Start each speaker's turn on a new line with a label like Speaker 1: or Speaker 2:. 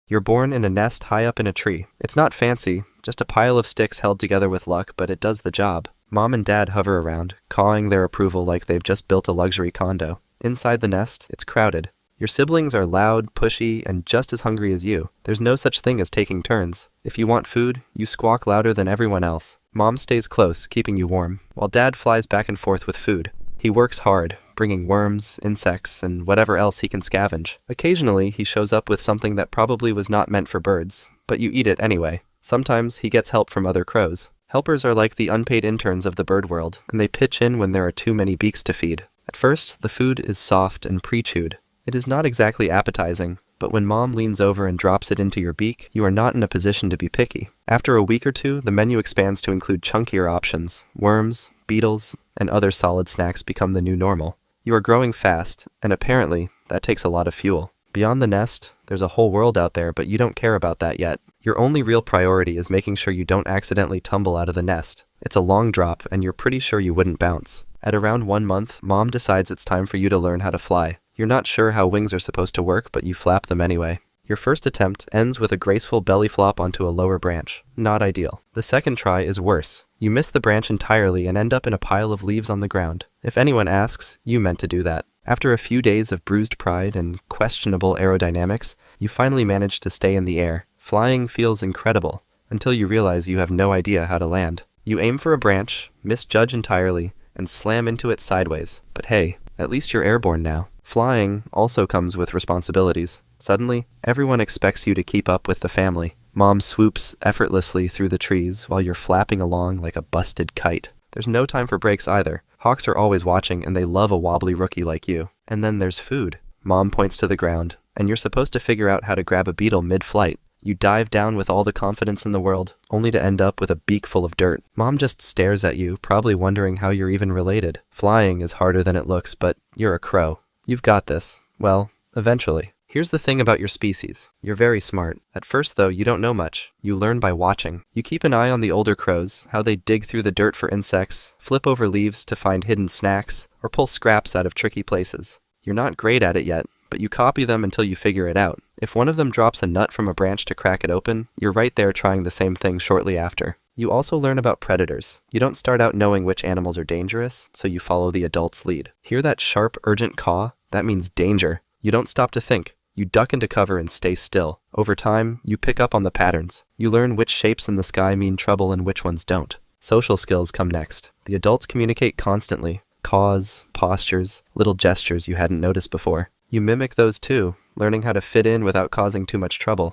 Speaker 1: You're born in a nest high up in a tree. It's not fancy, just a pile of sticks held together with luck, but it does the job. Mom and Dad hover around, cawing their approval like they've just built a luxury condo. Inside the nest, it's crowded. Your siblings are loud, pushy, and just as hungry as you. There's no such thing as taking turns. If you want food, you squawk louder than everyone else. Mom stays close, keeping you warm, while Dad flies back and forth with food. He works hard, bringing worms, insects, and whatever else he can scavenge. Occasionally, he shows up with something that probably was not meant for birds, but you eat it anyway. Sometimes he gets help from other crows. Helpers are like the unpaid interns of the bird world, and they pitch in when there are too many beaks to feed. At first, the food is soft and pre-chewed. It is not exactly appetizing, but when Mom leans over and drops it into your beak, you are not in a position to be picky. After a week or two, the menu expands to include chunkier options. Worms, beetles, and other solid snacks become the new normal. You are growing fast, and apparently, that takes a lot of fuel. Beyond the nest, there's a whole world out there, but you don't care about that yet. Your only real priority is making sure you don't accidentally tumble out of the nest. It's a long drop, and you're pretty sure you wouldn't bounce. At around 1 month, Mom decides it's time for you to learn how to fly. You're not sure how wings are supposed to work, but you flap them anyway. Your first attempt ends with a graceful belly flop onto a lower branch. Not ideal. The second try is worse. You miss the branch entirely and end up in a pile of leaves on the ground. If anyone asks, you meant to do that. After a few days of bruised pride and questionable aerodynamics, you finally manage to stay in the air. Flying feels incredible, until you realize you have no idea how to land. You aim for a branch, misjudge entirely, and slam into it sideways. But hey, at least you're airborne now. Flying also comes with responsibilities. Suddenly, everyone expects you to keep up with the family. Mom swoops effortlessly through the trees while you're flapping along like a busted kite. There's no time for breaks either. Hawks are always watching, and they love a wobbly rookie like you. And then there's food. Mom points to the ground, and you're supposed to figure out how to grab a beetle mid-flight. You dive down with all the confidence in the world, only to end up with a beak full of dirt. Mom just stares at you, probably wondering how you're even related. Flying is harder than it looks, but you're a crow. You've got this. Well, eventually. Here's the thing about your species. You're very smart. At first, though, you don't know much. You learn by watching. You keep an eye on the older crows, how they dig through the dirt for insects, flip over leaves to find hidden snacks, or pull scraps out of tricky places. You're not great at it yet, but you copy them until you figure it out. If one of them drops a nut from a branch to crack it open, you're right there trying the same thing shortly after. You also learn about predators. You don't start out knowing which animals are dangerous, so you follow the adult's lead. Hear that sharp, urgent caw? That means danger. You don't stop to think. You duck into cover and stay still. Over time, you pick up on the patterns. You learn which shapes in the sky mean trouble and which ones don't. Social skills come next. The adults communicate constantly. Caws, postures, little gestures you hadn't noticed before. You mimic those too, learning how to fit in without causing too much trouble.